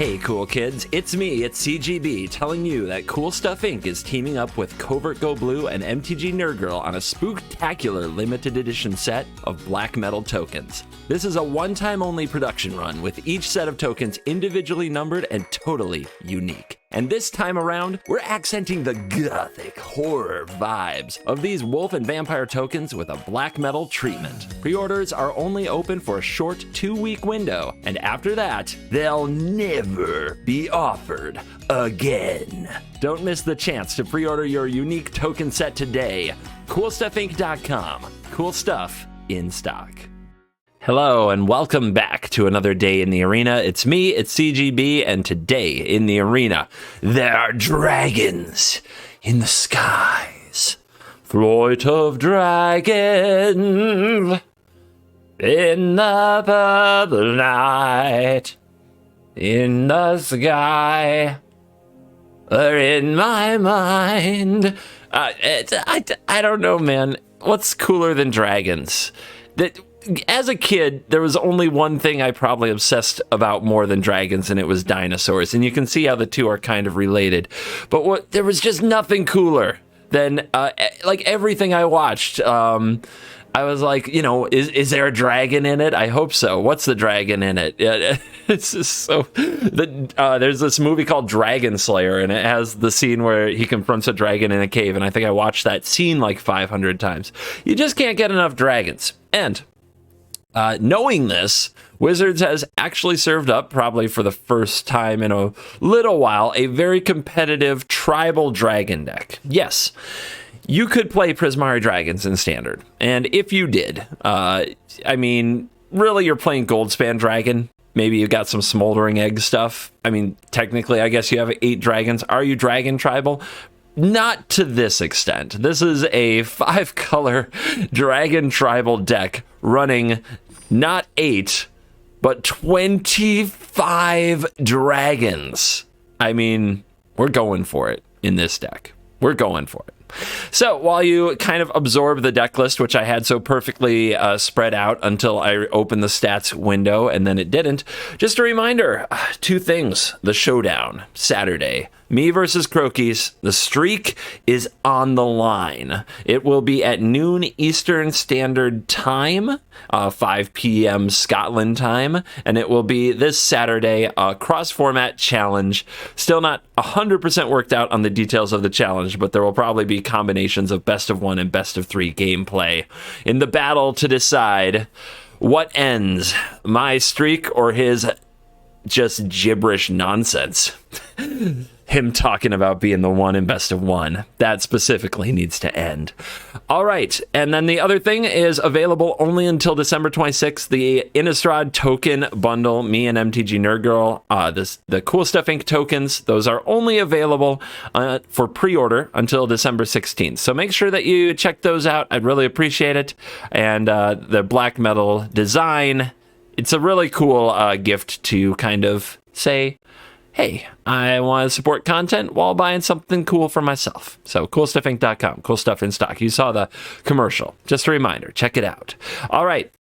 Hey cool kids, it's me, it's CGB, telling you that Cool Stuff Inc. is teaming up with Covert Go Blue and MTG Nerd Girl on a spooktacular limited edition set of black metal tokens. This is a one-time only production run, with each set of tokens individually numbered and totally unique. And this time around, we're accenting the gothic horror vibes of these wolf and vampire tokens with a black metal treatment. Pre-orders are only open for a short 2-week window, and after that, they'll never be offered again. Don't miss the chance to pre-order your unique token set today. CoolStuffInc.com. Cool stuff in stock. Hello and welcome back to another day in the arena. It's me, it's CGB, and today in the arena, there are dragons in the skies. Flight of dragons in the purple night, in the sky, or in my mind. I don't know, man. What's cooler than dragons? As a kid, there was only one thing I probably obsessed about more than dragons, and it was dinosaurs. And you can see how the two are kind of related. But there was just nothing cooler than, like, everything I watched. I was like, you know, is there a dragon in it? I hope so. What's the dragon in it? It's just so... there's this movie called Dragon Slayer, and it has the scene where he confronts a dragon in a cave, and I think I watched that scene like 500 times. You just can't get enough dragons. And... knowing this, Wizards has actually served up, probably for the first time in a little while, a very competitive tribal dragon deck. Yes, you could play Prismari Dragons in Standard, and if you did, I mean, really you're playing Goldspan Dragon. Maybe you got some Smoldering Egg stuff. I mean, technically, I guess you have 8 dragons. Are you Dragon Tribal? Not to this extent. This is a 5-color dragon tribal deck running not 8, but 25 dragons. I mean, we're going for it in this deck. We're going for it. So while you kind of absorb the deck list, which I had so perfectly spread out until I opened the stats window and then it didn't, just a reminder, 2 things. The showdown, Saturday. Me versus Crokies. The streak is on the line. It will be at noon Eastern Standard Time, 5 p.m. Scotland time, and it will be this Saturday, a cross-format challenge. Still not 100% worked out on the details of the challenge, but there will probably be combinations of best of 1 and best of 3 gameplay in the battle to decide what ends, my streak or his just gibberish nonsense. Him talking about being the 1 in best of 1. That specifically needs to end. All right, and then the other thing is available only until December 26th, the Innistrad token bundle, me and MTG Nerd Girl, the Cool Stuff Inc. tokens, those are only available for pre-order until December 16th. So make sure that you check those out. I'd really appreciate it. And the black metal design, it's a really cool gift to kind of say, hey, I want to support content while buying something cool for myself. So, CoolStuffInc.com, cool stuff in stock. You saw the commercial. Just a reminder, check it out. All right,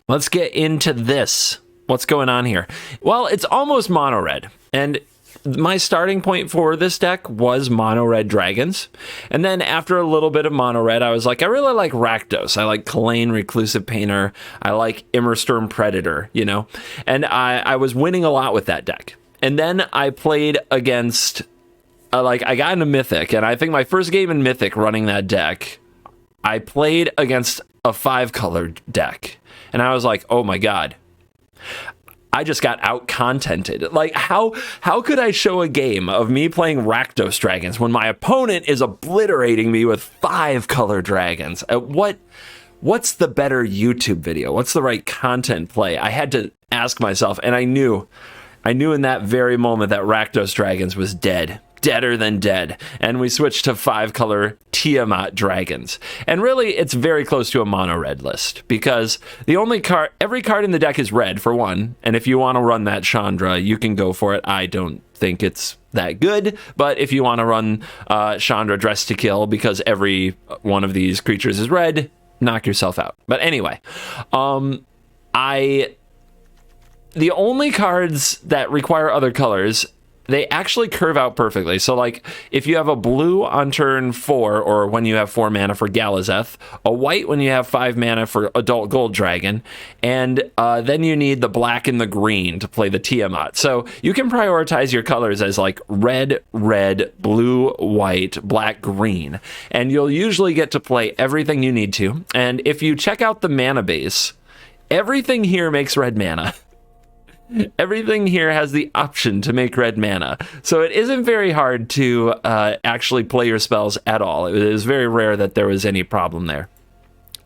let's get into this. What's going on here? Well, it's almost mono red, and my starting point for this deck was mono red dragons. And then after a little bit of mono red, I was like, I really like Rakdos. I like Kalane Reclusive Painter. I like Immersturm Predator, you know? And I was winning a lot with that deck. And then I played against, I got into Mythic, and I think my first game in Mythic running that deck, I played against a 5-colored deck. And I was like, oh my God, I just got out-contented. Like, how could I show a game of me playing Rakdos Dragons when my opponent is obliterating me with 5-color dragons? What's the better YouTube video? What's the right content play? I had to ask myself, and I knew in that very moment that Rakdos Dragons was deader than dead, and we switched to 5-color Tiamat Dragons. And really, it's very close to a mono-red list, because every card in the deck is red, for one, and if you want to run that Chandra, you can go for it. I don't think it's that good, but if you want to run Chandra Dress to Kill, because every one of these creatures is red, knock yourself out. But anyway, the only cards that require other colors, they actually curve out perfectly. So like if you have a blue on turn 4, or when you have 4 mana for Galazeth, a white when you have 5 mana for Adult Gold Dragon, and then you need the black and the green to play the Tiamat. So you can prioritize your colors as like red, blue, white, black, green, and you'll usually get to play everything you need to. And if you check out the mana base, everything here makes red mana. Everything here has the option to make red mana. So it isn't very hard to actually play your spells at all. It is very rare that there was any problem there.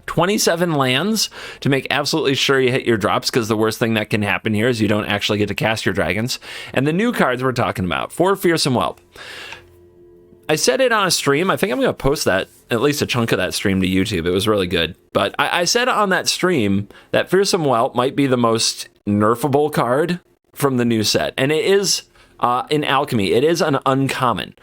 27 lands to make absolutely sure you hit your drops, because the worst thing that can happen here is you don't actually get to cast your dragons. And the new cards we're talking about, 4 Fearsome Whelp. I said it on a stream. I think I'm going to post that, at least a chunk of that stream, to YouTube. It was really good. But I said on that stream that Fearsome Whelp might be the most nerfable card from the new set. And it is, in Alchemy, it is an uncommon.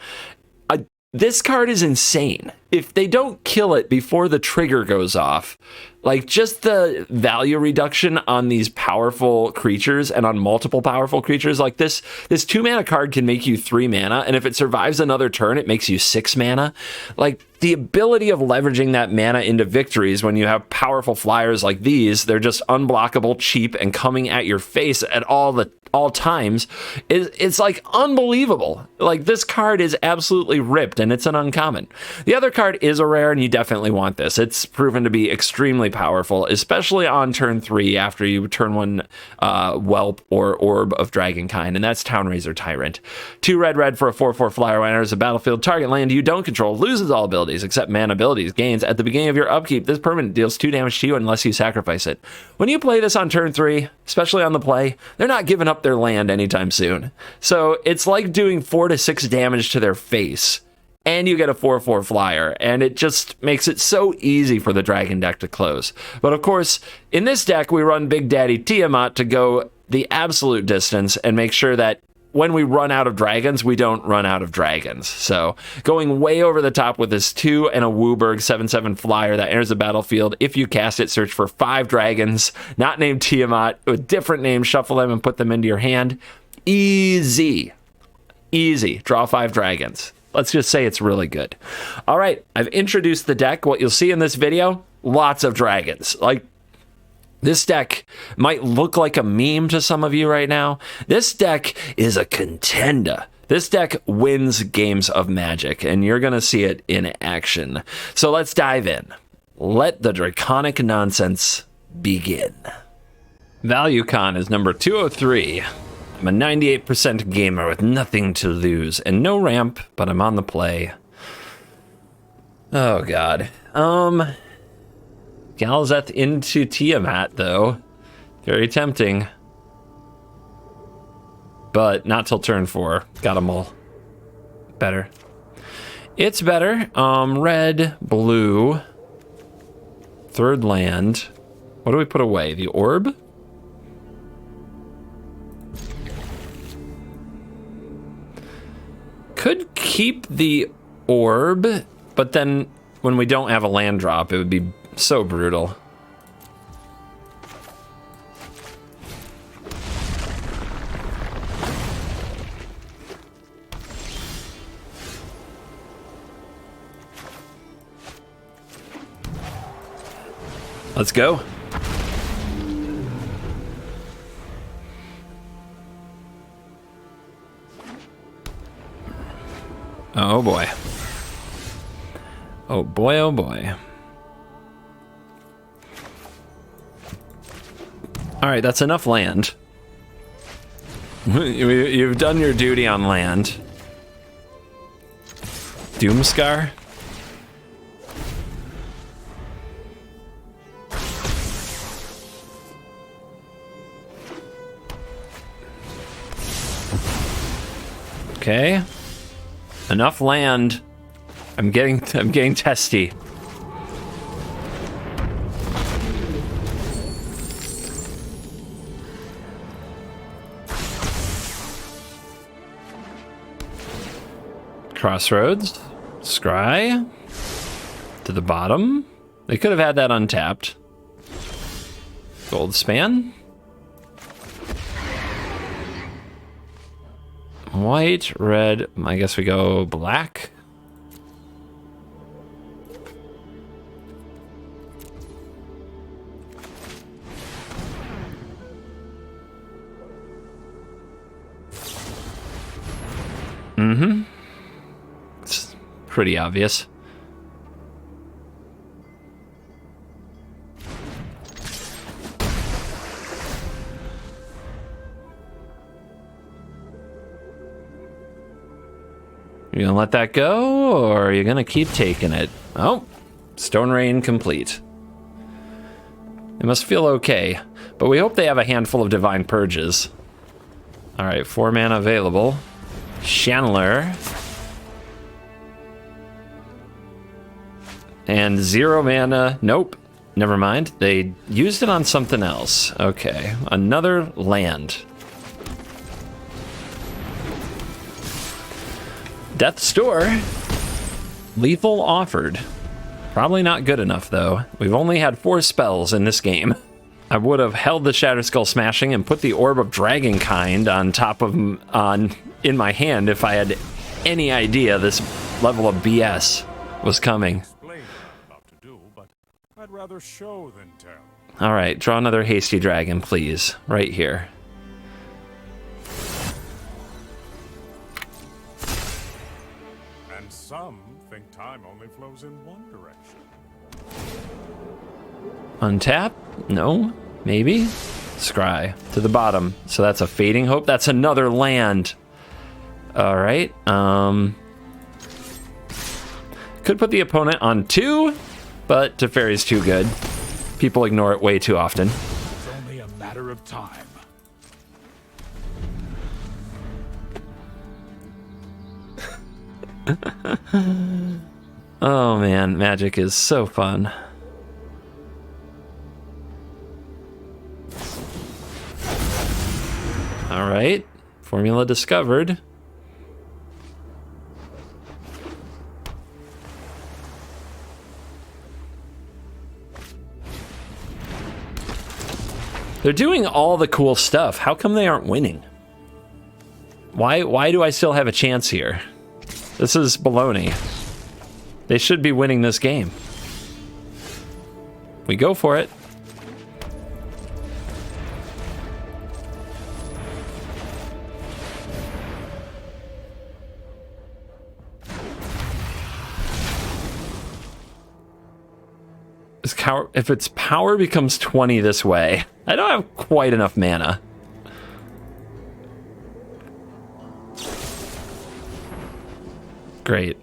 This card is insane. If they don't kill it before the trigger goes off, like just the value reduction on these powerful creatures and on multiple powerful creatures, like this 2 mana card can make you 3 mana, and if it survives another turn, it makes you 6 mana. Like the ability of leveraging that mana into victories when you have powerful flyers like these, they're just unblockable, cheap, and coming at your face at all times, it's like unbelievable. Like this card is absolutely ripped, and it's an uncommon. The other card is a rare, and you definitely want this. It's proven to be extremely powerful, especially on turn 3 after you turn 1 Whelp or Orb of Dragonkind, and that's Townraiser Tyrant. 2 red for a 4/4 flyer. When enters the battlefield, target land you don't control loses all abilities except mana abilities gains. At the beginning of your upkeep, this permanent deals 2 damage to you unless you sacrifice it. When you play this on turn 3, especially on the play, they're not giving up their land anytime soon. So it's like doing 4 to 6 damage to their face, and you get a 4/4 flyer, and it just makes it so easy for the dragon deck to close. But of course, in this deck, we run Big Daddy Tiamat to go the absolute distance and make sure that when we run out of dragons, we don't run out of dragons. So going way over the top with this 2 and a Wooburg 7/7 flyer that enters the battlefield. If you cast it, search for 5 dragons, not named Tiamat, with different names, shuffle them and put them into your hand. Easy. Draw 5 dragons. Let's just say it's really good. All right, I've introduced the deck. What you'll see in this video, lots of dragons. Like, this deck might look like a meme to some of you right now. This deck is a contender. This deck wins games of Magic, and you're going to see it in action. So let's dive in. Let the draconic nonsense begin. Value Con is number 203. I'm a 98% gamer with nothing to lose and no ramp, but I'm on the play. Oh, God. Galazeth into Tiamat, though. Very tempting. But not till turn 4. Got them all. Better. It's better. Red, blue. 3rd land. What do we put away? The orb? Could keep the orb, but then when we don't have a land drop, it would be so brutal. Let's go. Oh boy. Oh boy, oh boy. All right, that's enough land. You've done your duty on land. Doomscar? Okay. Enough land. I'm getting testy. Crossroads. Scry. To the bottom. They could have had that untapped. Gold span. White, red, I guess we go black. Mm-hmm. It's pretty obvious. You gonna let that go, or are you gonna keep taking it? Oh, Stone Rain complete. It must feel okay, but we hope they have a handful of Divine Purges. All right, 4 mana available. Chandler. And 0 mana, nope, never mind. They used it on something else. Okay, another land. Death's Door. Lethal offered. Probably not good enough, though. We've only had 4 spells in this game. I would have held the Shatter Skull Smashing and put the Orb of Dragonkind on top of in my hand if I had any idea this level of BS was coming. I'd rather show than tell. All right, draw another Hasty Dragon, please. Right here. And some think time only flows in one direction. Untap? No. Maybe? Scry. To the bottom. So that's a Fading Hope. That's another land. All right. Could put the opponent on 2, but Teferi's too good. People ignore it way too often. It's only a matter of time. Oh man, Magic is so fun. All right, formula discovered. They're doing all the cool stuff. How come they aren't winning? Why do I still have a chance here? This is baloney. They should be winning this game. We go for it. If its power becomes 20 this way, I don't have quite enough mana. Great.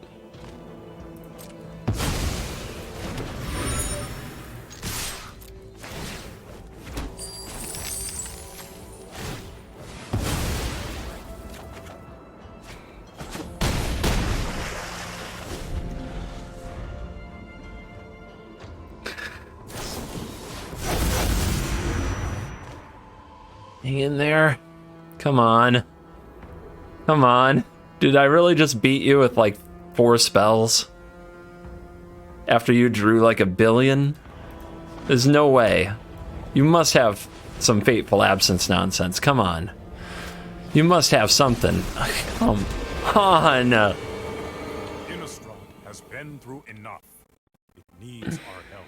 Hang in there. Come on. Come on. Did I really just beat you with like 4 spells? After you drew like 1 billion? There's no way. You must have some Fateful Absence nonsense. Come on. You must have something. Come on. Innistrad has been through enough. It needs our help.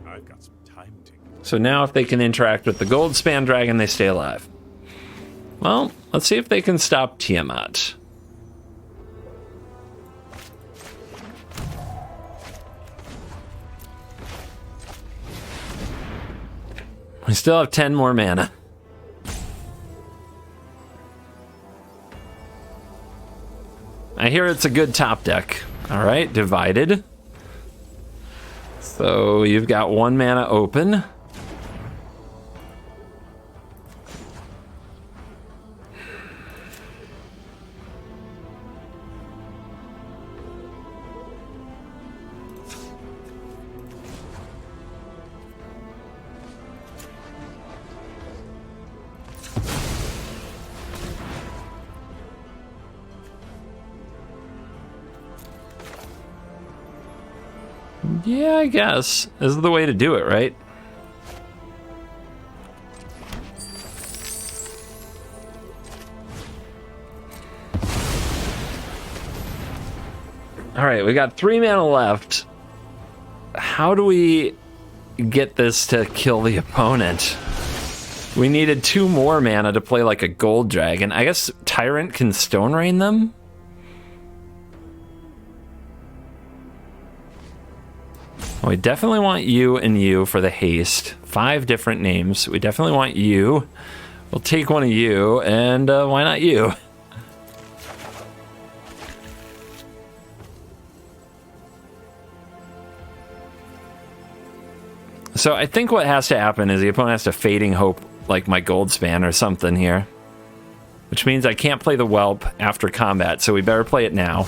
I've got some time to. So now if they can interact with the Goldspan Dragon, they stay alive. Well, let's see if they can stop Tiamat. We still have 10 more mana. I hear it's a good top deck. All right, divided. So you've got 1 mana open. Yeah, I guess. This is the way to do it, right? All right, we got 3 mana left. How do we get this to kill the opponent? We needed 2 more mana to play like a gold dragon. I guess Tyrant can Stone Rain them? Well, we definitely want you and you for the haste. 5 different names. We definitely want you. We'll take one of you, and why not you? So I think what has to happen is the opponent has to Fading Hope like my Goldspan or something here. Which means I can't play the Whelp after combat, so we better play it now.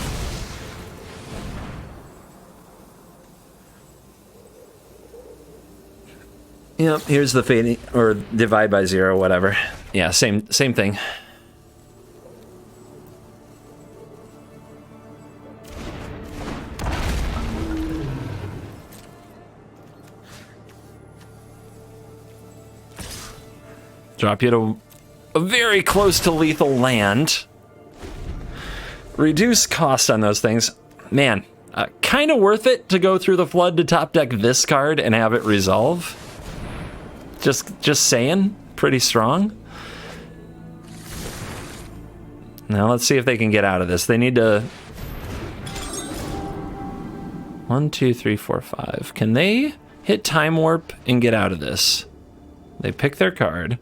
Yep, here's the Fading, or Divide by 0, whatever. Yeah, same thing. Drop you to a very close to lethal land. Reduce cost on those things. Man, kind of worth it to go through the flood to top deck this card and have it resolve. Just saying, pretty strong. Now let's see if they can get out of this. They need to... 1, 2, 3, 4, 5. Can they hit Time Warp and get out of this? They pick their card.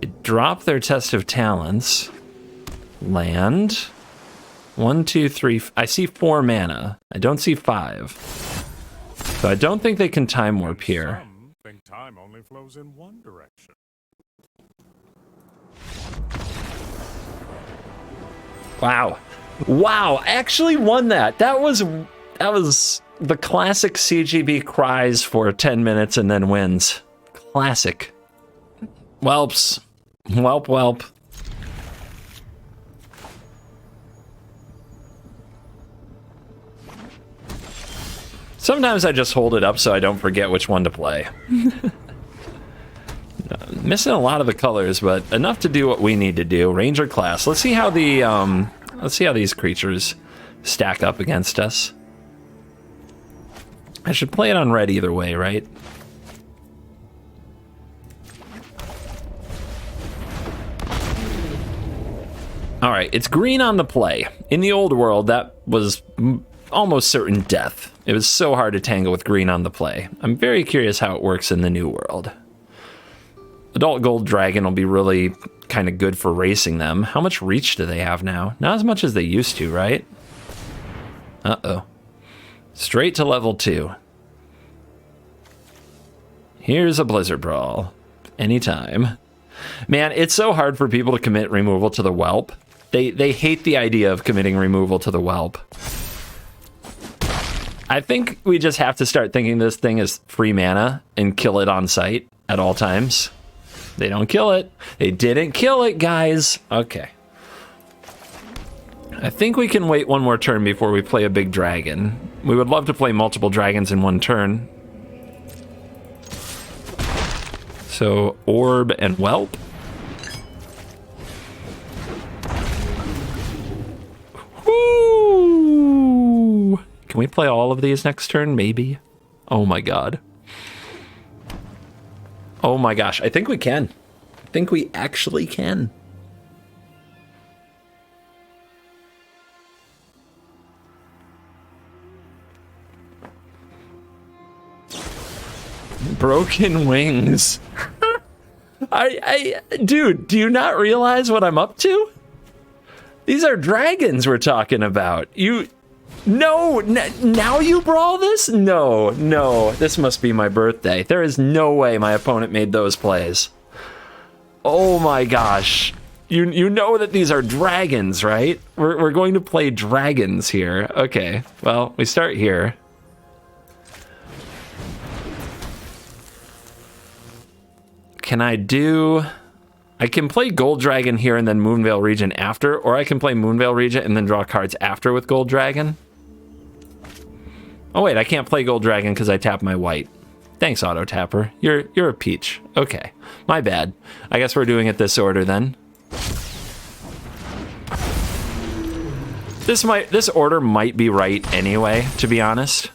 They drop their Test of Talents. Land. 1, 2, 3. I see 4 mana. I don't see 5. So I don't think they can Time Warp here. Some think time only flows in one direction. Wow. Wow, I actually won that. That was the classic CGB cries for 10 minutes and then wins. Classic. Whelps. Whelp. Sometimes I just hold it up so I don't forget which one to play. Missing a lot of the colors, but enough to do what we need to do. Ranger class. Let's see how these creatures stack up against us. I should play it on red either way, right? All right, it's green on the play. In the old world, that was almost certain death. It was so hard to tangle with green on the play. I'm very curious how it works in the new world. Adult Gold Dragon will be really kind of good for racing them. How much reach do they have now? Not as much as they used to, right? Uh-oh. Straight to level 2. Here's a Blizzard Brawl. Anytime. Man, it's so hard for people to commit removal to the Whelp. They hate the idea of committing removal to the Whelp. I think we just have to start thinking this thing is free mana and kill it on sight at all times. They don't kill it. They didn't kill it, guys. Okay. I think we can wait one more turn before we play a big dragon. We would love to play multiple dragons in one turn. So, Orb and Whelp. Woo! Can we play all of these next turn? Maybe. Oh my god. Oh my gosh, I think we can. I think we actually can. Broken wings. Dude, do you not realize what I'm up to? These are dragons we're talking about. Now you brawl this? No, this must be my birthday. There is no way my opponent made those plays. Oh my gosh. You know that these are dragons, right? We're going to play dragons here. Okay, well, we start here. I can play Gold Dragon here and then Moonveil Regent after, or I can play Moonveil Regent and then draw cards after with Gold Dragon. Oh wait, I can't play Gold Dragon because I tapped my white. Thanks, Auto Tapper. You're a peach. Okay, my bad. I guess we're doing it this order then. This order might be right anyway, to be honest.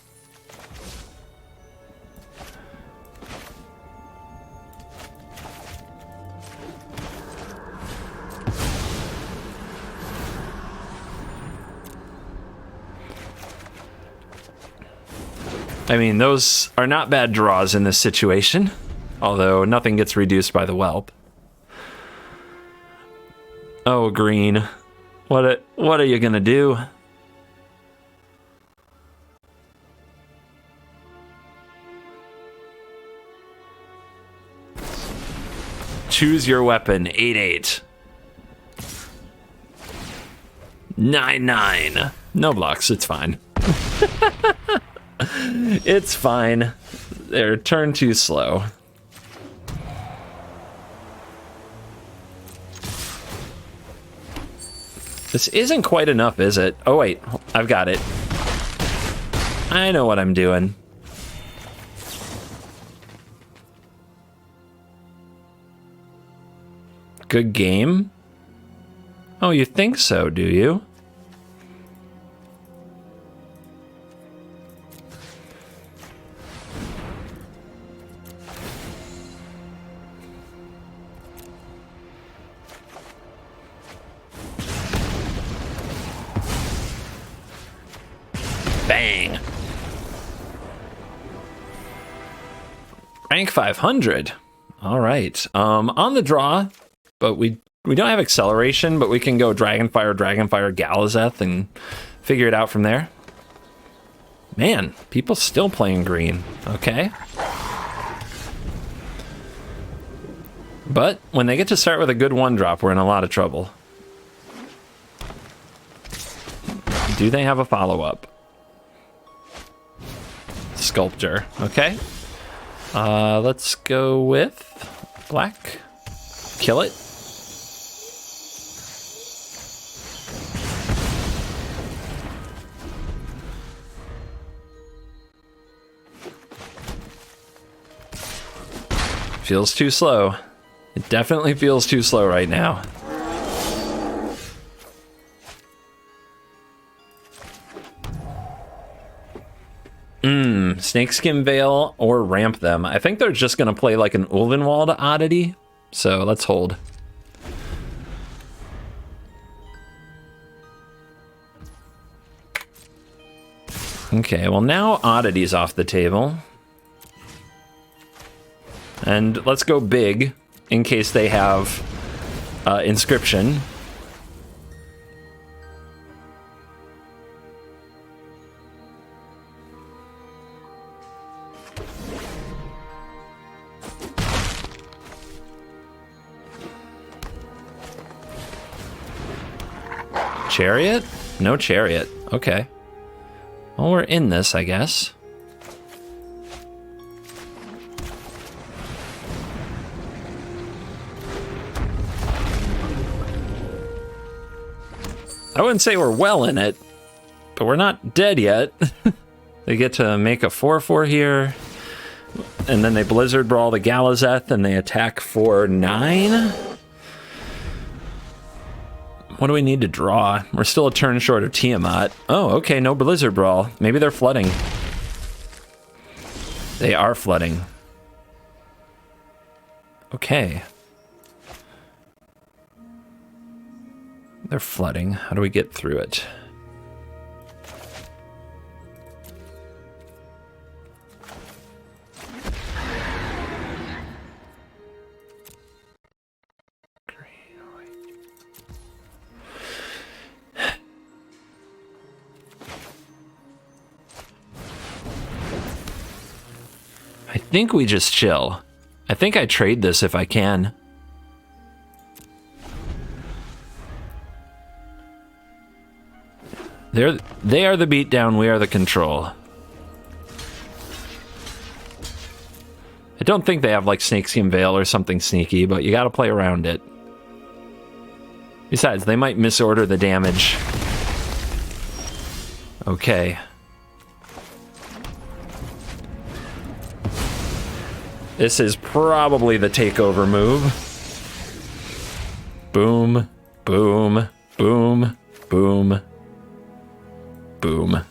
I mean, those are not bad draws in this situation, although nothing gets reduced by the whelp. Oh, green. What are you gonna do? Choose your weapon. 8/8. 9/9. No blocks. It's fine. It's fine. They're turn too slow. This isn't quite enough, is it? Oh, wait. I've got it. I know what I'm doing. Good game? Oh, you think so, do you? Bang. Rank 500. All right. On the draw, but we don't have acceleration, but we can go Dragonfire, Galazeth, and figure it out from there. Man, people still playing green. Okay. But when they get to start with a good 1-drop, we're in a lot of trouble. Do they have a follow-up? Sculpture. Okay. Let's go with black. Kill it. Feels too slow. It definitely feels too slow right now. Snakeskin Veil or ramp them. I think they're just going to play like an Ulvenwald oddity, so let's hold. Okay, well now oddity's off the table. And let's go big in case they have inscription. Chariot? No chariot. Okay. Well, we're in this, I guess. I wouldn't say we're well in it, but we're not dead yet. They get to make a 4/4 here, and then they Blizzard Brawl the Galazeth, and they attack for 9. What do we need to draw? We're still a turn short of Tiamat. Oh, okay, no Blizzard Brawl. Maybe they're flooding. They are flooding. Okay. They're flooding. How do we get through it? I think we just chill. I think I trade this if I can. They are the beatdown, we are the control. I don't think they have like Snakeskin Veil or something sneaky, but you gotta play around it. Besides, they might misorder the damage. Okay. This is probably the takeover move. Boom, boom, boom, boom. Boom.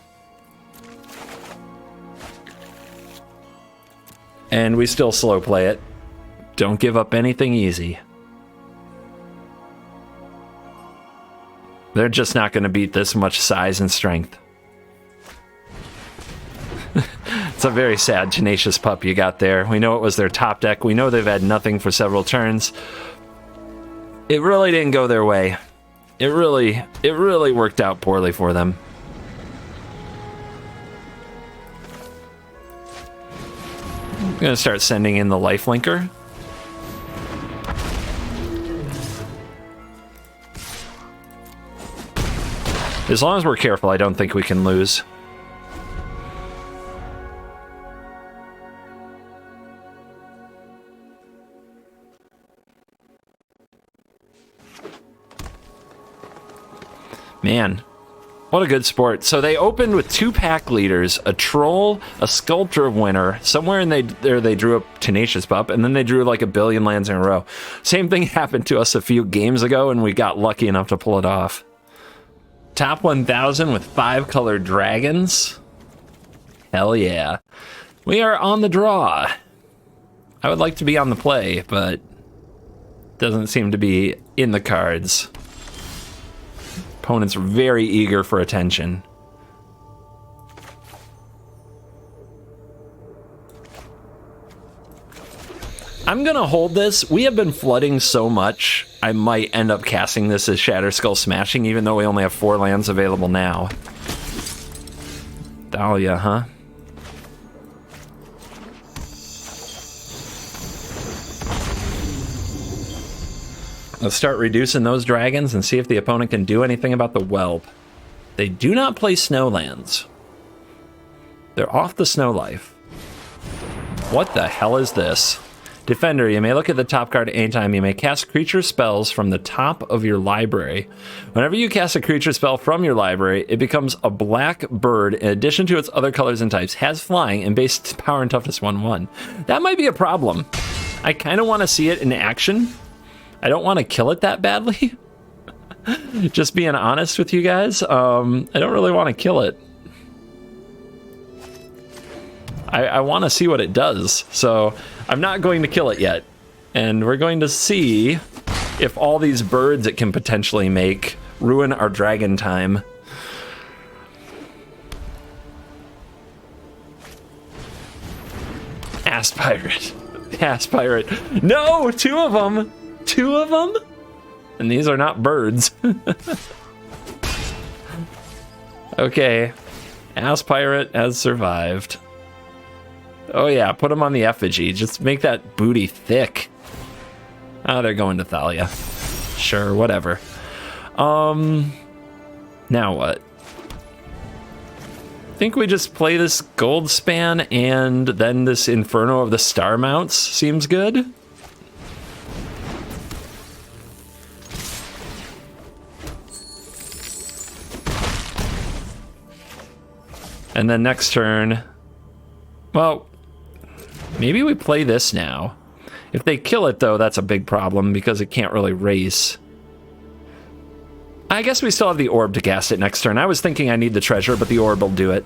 And we still slow play it. Don't give up anything easy. They're just not going to beat this much size and strength. It's a very sad, tenacious pup you got there. We know it was their top deck. We know they've had nothing for several turns. It really didn't go their way. It really worked out poorly for them. I'm going to start sending in the lifelinker. As long as we're careful, I don't think we can lose. Man, what a good sport. So they opened with 2 pack leaders, a troll, a sculptor of winter. Somewhere in there they drew a tenacious pup, and then they drew like a billion lands in a row. Same thing happened to us a few games ago, and we got lucky enough to pull it off. Top 1000 with 5 colored dragons. Hell yeah. We are on the draw. I would like to be on the play, but doesn't seem to be in the cards. Opponents are very eager for attention. I'm gonna hold this. We have been flooding so much, I might end up casting this as Shatter Skull Smashing, even though we only have 4 lands available now. Dahlia, huh? Let's start reducing those dragons and see if the opponent can do anything about the whelp. They do not play snow lands. They're off the snow life. What the hell is this? Defender, you may look at the top card anytime. You may cast creature spells from the top of your library. Whenever you cast a creature spell from your library, it becomes a black bird in addition to its other colors and types, has flying, and base power and toughness 1/1. That might be a problem. I kind of want to see it in action. I don't want to kill it that badly. Just being honest with you guys, I don't really want to kill it. I want to see what it does, so I'm not going to kill it yet. And we're going to see if all these birds it can potentially make ruin our dragon time. Ass pirate. Ass pirate. No, 2 of them. 2 of them? And these are not birds. Okay. Ass pirate has survived. Oh yeah, put them on the effigy. Just make that booty thick. Oh, they're going to Thalia. Sure, whatever. Now what? I think we just play this gold span and then this Inferno of the Star Mounts seems good. And then next turn, well, maybe we play this now. If they kill it, though, that's a big problem because it can't really race. I guess we still have the orb to cast it next turn. I was thinking I need the treasure, but the orb will do it.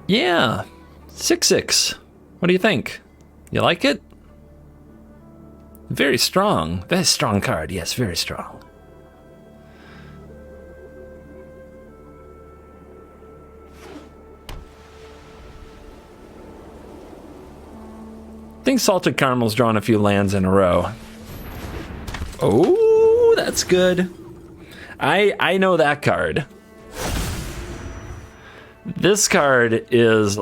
Yeah, 6/6. What do you think? You like it? Very strong. Very strong card. Yes, very strong. I think Salted Caramel's drawn a few lands in a row. Oh, that's good. I know that card. This card is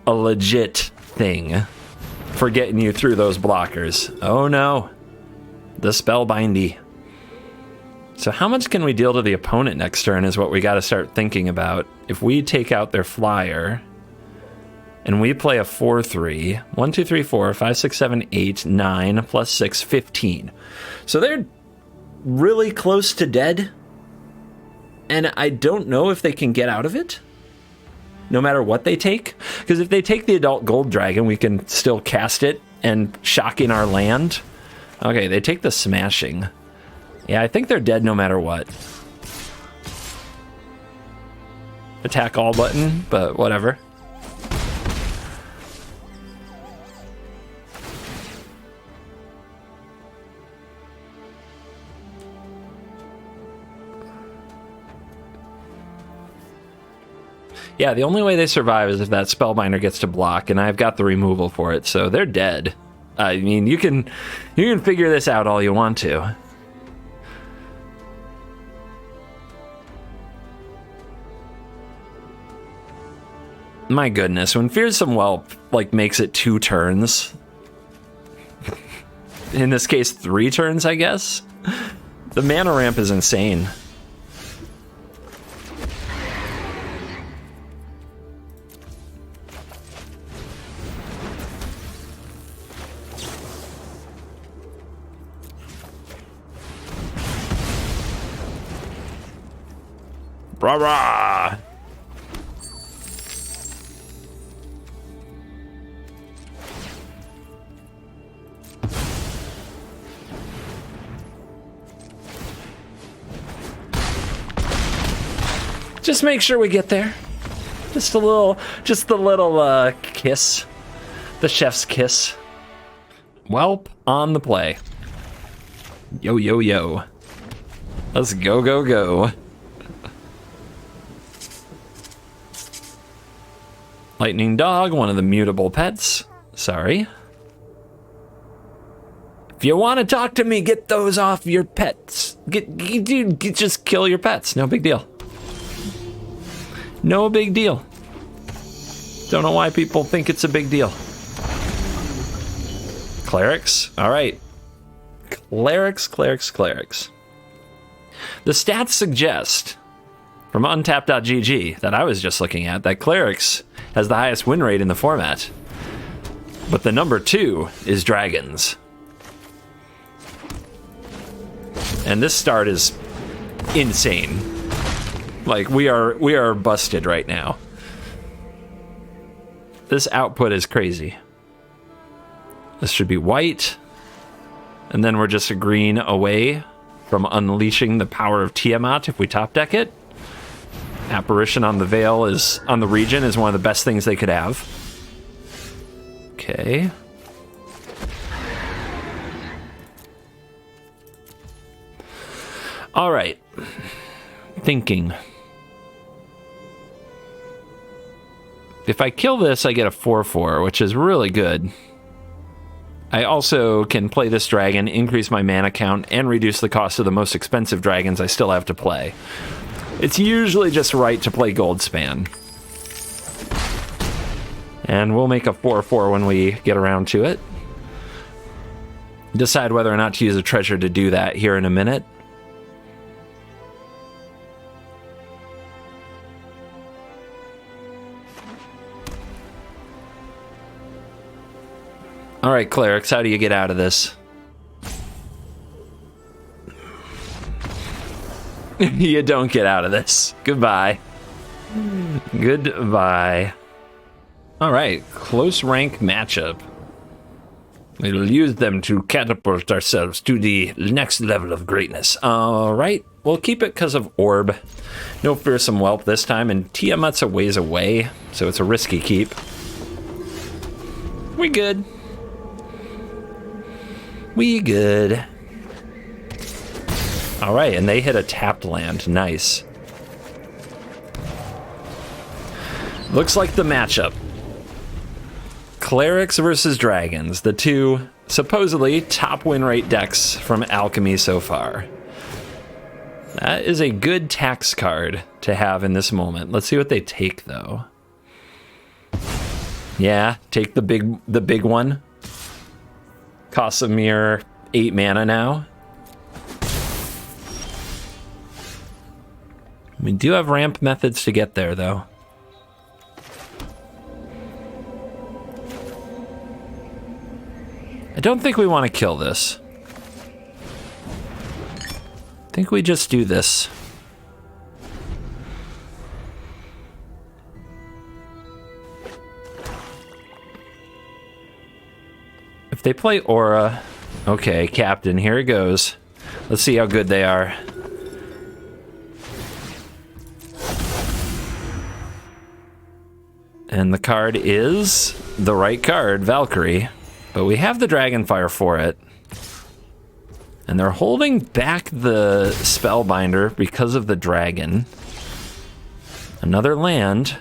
a legit thing for getting you through those blockers. Oh no, the Spellbindy. So how much can we deal to the opponent next turn is what we got to start thinking about. If we take out their flyer and we play a 4/3, 1, 2, 3, 4, 5, 6, 7, 8, 9 plus 6, 15. So they're really close to dead. And I don't know if they can get out of it, no matter what they take. Because if they take the Adult Gold Dragon, we can still cast it and shock in our land. Okay, they take the smashing. Yeah, I think they're dead no matter what. Attack all button, but whatever. Yeah, the only way they survive is if that Spellbinder gets to block, and I've got the removal for it, so they're dead. I mean, you can figure this out all you want to. My goodness, when Fearsome Whelp, like, makes it 2 turns, in this case 3 turns, I guess, the mana ramp is insane. Rah rah! Just make sure we get there. Just the little kiss. The chef's kiss. Whelp on the play. Yo, yo, yo. Let's go, go, go. Lightning Dog, one of the mutable pets. Sorry. If you want to talk to me, get those off your pets. Just kill your pets. No big deal. No big deal. Don't know why people think it's a big deal. Clerics? All right. Clerics. The stats suggest, from untapped.gg, that I was just looking at, that Clerics has the highest win rate in the format. But the number 2 is Dragons. And this start is insane. Like, we are busted right now. This output is crazy. This should be white. And then we're just a green away from unleashing the power of Tiamat if we top deck it. Apparition on the Veil on the region is one of the best things they could have. Okay. All right. Thinking. If I kill this, I get a 4/4, which is really good. I also can play this dragon, increase my mana count, and reduce the cost of the most expensive dragons I still have to play. It's usually just right to play Goldspan. And we'll make a 4/4 when we get around to it. Decide whether or not to use a treasure to do that here in a minute. All right, Clerics, how do you get out of this? You don't get out of this. Goodbye. Goodbye. All right, close rank matchup. We'll use them to catapult ourselves to the next level of greatness. All right, we'll keep it because of Orb. No Fearsome Whelp this time, and Tiamat's a ways away, so it's a risky keep. We good. We good. All right, and they hit a tapped land. Nice. Looks like the matchup. Clerics versus Dragons, the two supposedly top win rate decks from Alchemy so far. That is a good tax card to have in this moment. Let's see what they take, though. Yeah, take the big one. Costs a mere 8 mana now. We do have ramp methods to get there, though. I don't think we want to kill this. I think we just do this. If they play Aura, Okay, Captain, here it goes. Let's see how good they are. And the card is the right card, Valkyrie. But we have the Dragonfire for it. And they're holding back the Spellbinder because of the dragon. Another land.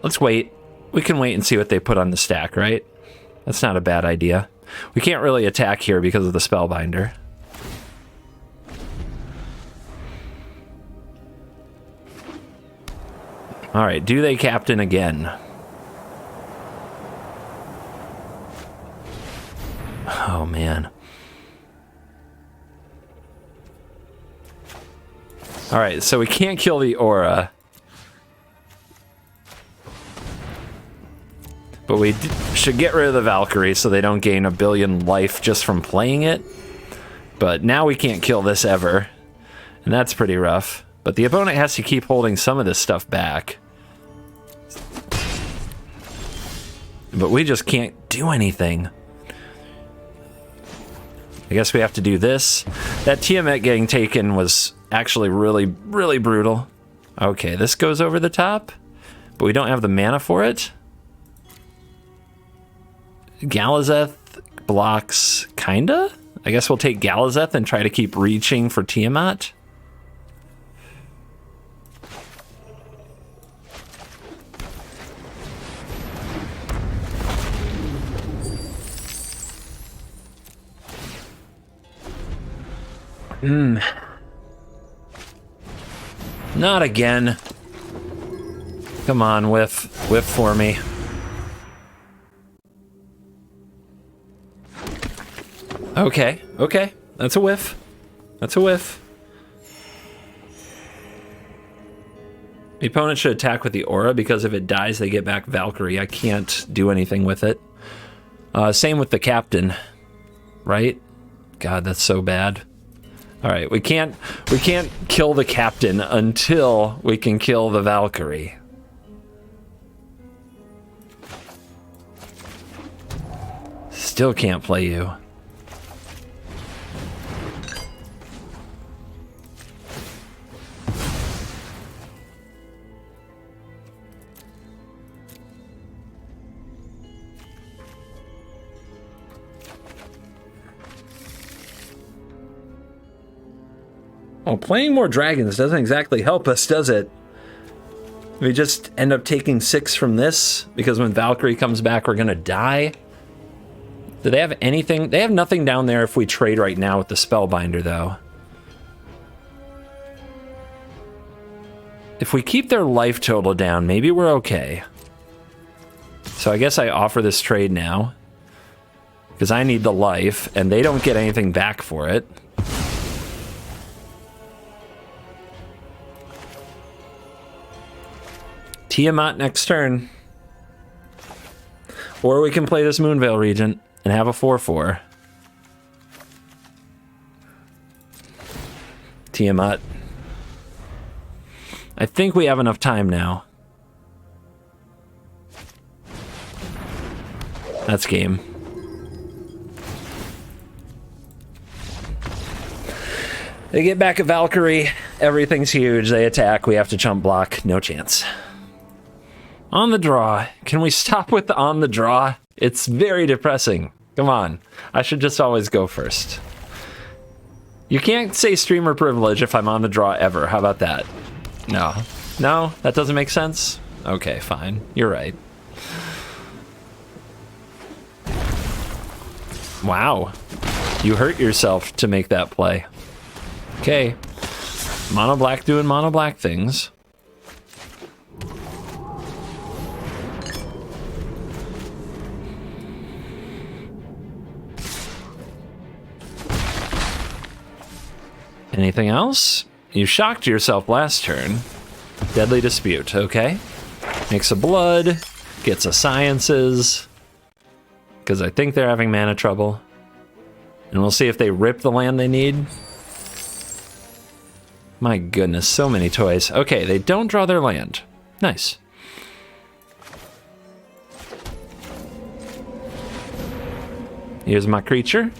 Let's wait. We can wait and see what they put on the stack, right? That's not a bad idea. We can't really attack here because of the Spellbinder. Alright, do they captain again? Oh, man. Alright, so we can't kill the aura. But we should get rid of the Valkyrie so they don't gain 1 billion life just from playing it. But now we can't kill this ever. And that's pretty rough. But the opponent has to keep holding some of this stuff back. But we just can't do anything. I guess we have to do this. That Tiamat getting taken was actually really, really brutal. Okay, this goes over the top. But we don't have the mana for it. Galazeth blocks, kinda? I guess we'll take Galazeth and try to keep reaching for Tiamat. Not again. Come on, whiff. Whiff for me. Okay, okay. That's a whiff. That's a whiff. The opponent should attack with the aura because if it dies, they get back Valkyrie. I can't do anything with it. Same with the captain, right? God, that's so bad. All right, we can't kill the captain until we can kill the Valkyrie. Still can't play you. Well, playing more dragons doesn't exactly help us, does it? We just end up taking 6 from this, because when Valkyrie comes back, we're gonna die. Do they have anything? They have nothing down there if we trade right now with the Spellbinder, though. If we keep their life total down, maybe we're okay. So I guess I offer this trade now, because I need the life, and they don't get anything back for it. Tiamat next turn. Or we can play this Moonveil Regent and have a 4/4. Tiamat. I think we have enough time now. That's game. They get back a Valkyrie. Everything's huge. They attack. We have to chump block. No chance. On the draw. Can we stop with the on the draw? It's very depressing. Come on. I should just always go first. You can't say streamer privilege if I'm on the draw ever. How about that? No. No? That doesn't make sense? Okay, fine. You're right. Wow. You hurt yourself to make that play. Okay. Mono black doing mono black things. Anything else? You shocked yourself last turn. Deadly Dispute, okay. Makes a blood, gets a sciences, because I think they're having mana trouble. And we'll see if they rip the land they need. My goodness, so many toys. Okay, they don't draw their land. Nice. Here's my creature.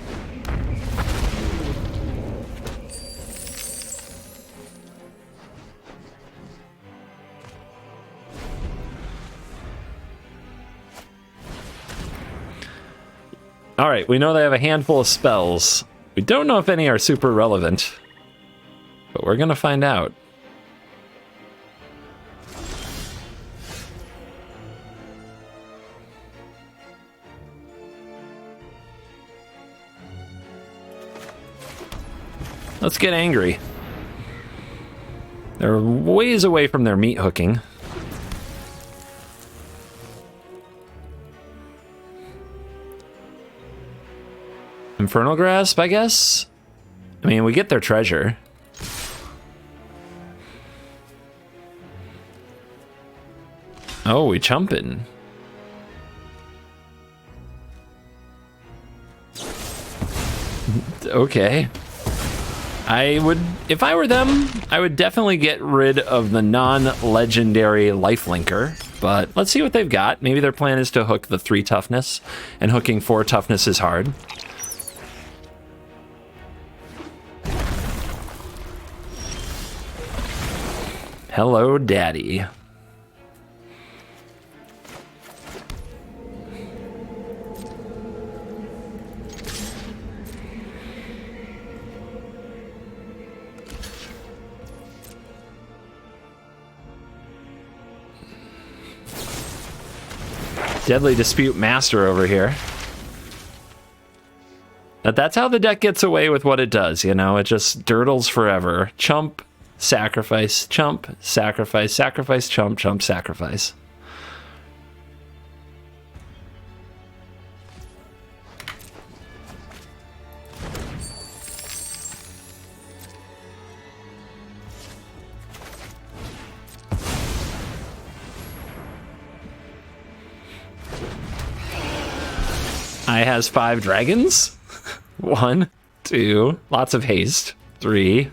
All right, we know they have a handful of spells. We don't know if any are super relevant, but we're gonna find out. Let's get angry. They're ways away from their meat hooking. Infernal Grasp, I guess? I mean, we get their treasure. Oh, we chumpin'. Okay. If I were them, I would definitely get rid of the non-legendary lifelinker, but let's see what they've got. Maybe their plan is to hook the 3 toughness, and hooking 4 toughness is hard. Hello, Daddy. Deadly Dispute Master over here. But that's how the deck gets away with what it does, you know? It just dirtles forever. Chump, sacrifice, chump, sacrifice, sacrifice, chump, chump, sacrifice. I has 5 dragons. 1, 2, lots of haste. 3,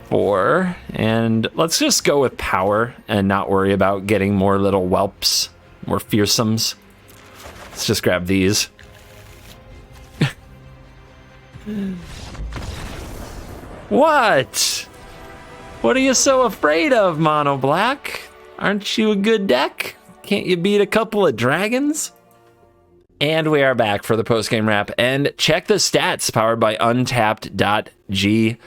4, and let's just go with power and not worry about getting more little whelps, more fearsomes. Let's just grab these. What? What are you so afraid of, Mono Black? Aren't you a good deck? Can't you beat a couple of dragons? And we are back for the post-game wrap. And check the stats powered by untapped.gg.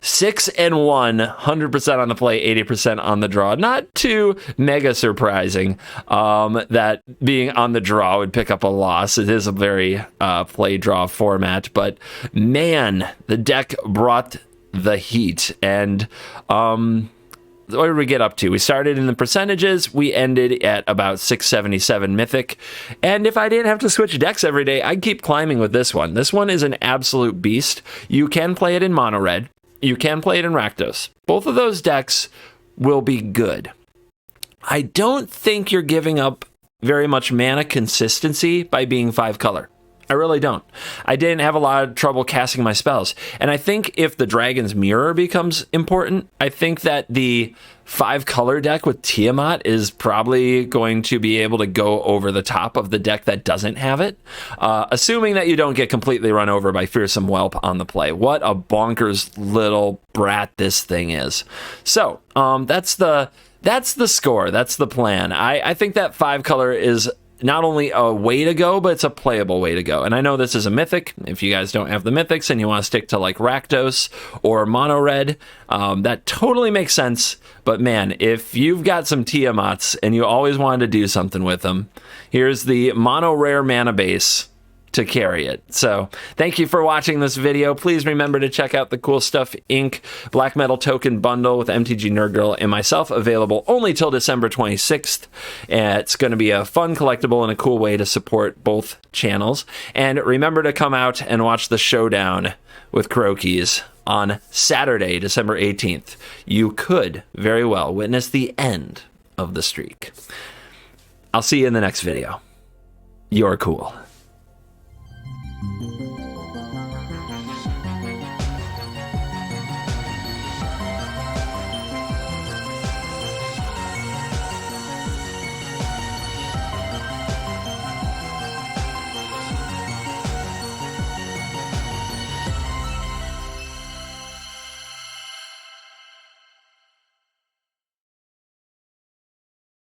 6-1, 100% on the play, 80% on the draw. Not too mega surprising that being on the draw would pick up a loss. It is a very play-draw format. But man, the deck brought the heat. And what did we get up to? We started in the percentages. We ended at about 677 Mythic. And if I didn't have to switch decks every day, I'd keep climbing with this one. This one is an absolute beast. You can play it in Mono Red. You can play it in Rakdos. Both of those decks will be good. I don't think you're giving up very much mana consistency by being 5 color. I really don't. I didn't have a lot of trouble casting my spells. And I think if the Dragon's Mirror becomes important, I think that the 5 color deck with Tiamat is probably going to be able to go over the top of the deck that doesn't have it. Assuming that you don't get completely run over by Fearsome Whelp on the play. What a bonkers little brat this thing is. So, that's the score. That's the plan. I think that 5 color is not only a way to go, but it's a playable way to go. And I know this is a mythic. If you guys don't have the mythics and you want to stick to like Rakdos or Mono Red, that totally makes sense. But man, if you've got some Tiamats and you always wanted to do something with them, here's the Mono Rare Mana Base to carry it. So thank you for watching this video. Please remember to check out the Cool Stuff Inc. Black Metal Token Bundle with MTG Nerd Girl and myself, available only till December 26th. And it's going to be a fun collectible and a cool way to support both channels. And remember to come out and watch the showdown with Crokies. on Saturday, December 18th, you could very well witness the end of the streak. I'll see you in the next video. You're cool.